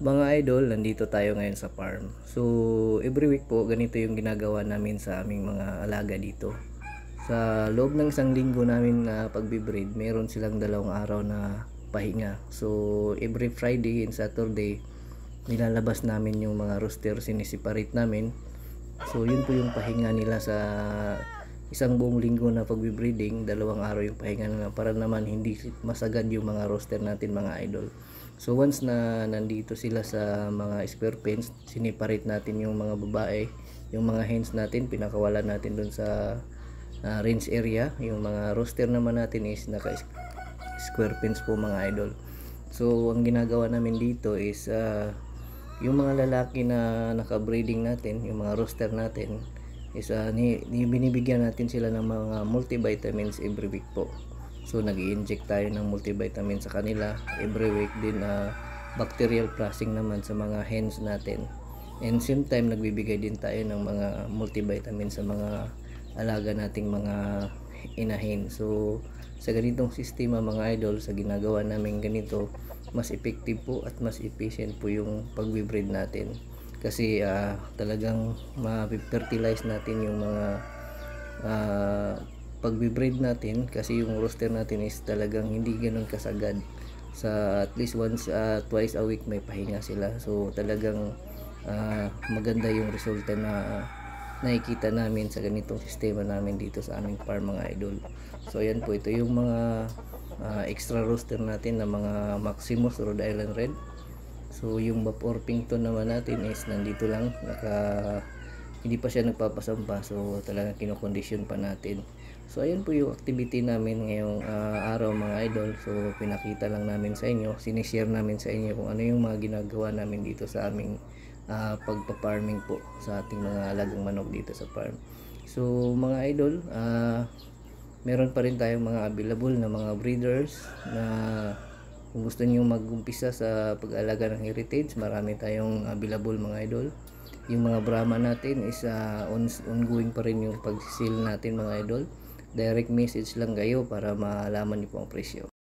Mga idol, nandito tayo ngayon sa farm. So, every week po, ganito yung ginagawa namin sa aming mga alaga dito. Sa loob ng isang linggo namin na pagbibreed, meron silang 2 araw na pahinga. So, every Friday and Saturday, nilalabas namin yung mga rooster, sinisiparate namin. So, yun po yung pahinga nila sa isang buong linggo na pagbibreeding. 2 araw yung pahinga nila para naman hindi masagad yung mga rooster natin, mga idol. So once na nandito sila sa mga square pens, siniparate natin yung mga babae, yung mga hens natin pinakawalan natin dun sa range area. Yung mga rooster naman natin is naka square pens po, mga idol. So ang ginagawa namin dito is yung mga lalaki na naka breeding natin, yung mga rooster natin is binibigyan natin sila ng mga multivitamins every week po. So nag-i-inject tayo ng multivitamin sa kanila every week din. Bacterial flushing naman sa mga hens natin, and same time nagbibigay din tayo ng mga multivitamin sa mga alaga nating mga inahin. So sa ganitong sistema, mga idol, sa ginagawa namin ganito, mas effective po at mas efficient po yung pagbe-breed natin, kasi talagang ma-fertilize natin yung mga pagbe-breed natin, kasi yung rooster natin is talagang hindi ganoon kasagad. Sa at least once twice a week may pahinga sila. So talagang maganda yung resulta na nakikita namin sa ganitong sistema namin dito sa aming farm, mga idol. So ayan po, ito yung mga extra rooster natin na mga Maximus Rhode Island Red. So yung Buff Orpington naman natin is nandito lang, hindi pa siya nagpapasampa. So talagang kinokondisyon pa natin. So ayan po yung activity namin ngayong araw, mga idol. So pinakita lang namin sa inyo, sinishare namin sa inyo kung ano yung mga ginagawa namin dito sa aming pagpa-farming po sa ating mga alagang manok dito sa farm. So mga idol, meron pa rin tayong mga available na mga breeders na kung gusto niyo mag-umpisa sa pag-alaga ng heritage, marami tayong available, mga idol. Yung mga Brahma natin is ongoing pa rin yung pag-sale natin, mga idol. Direct message lang kayo para malaman niyo po ang presyo.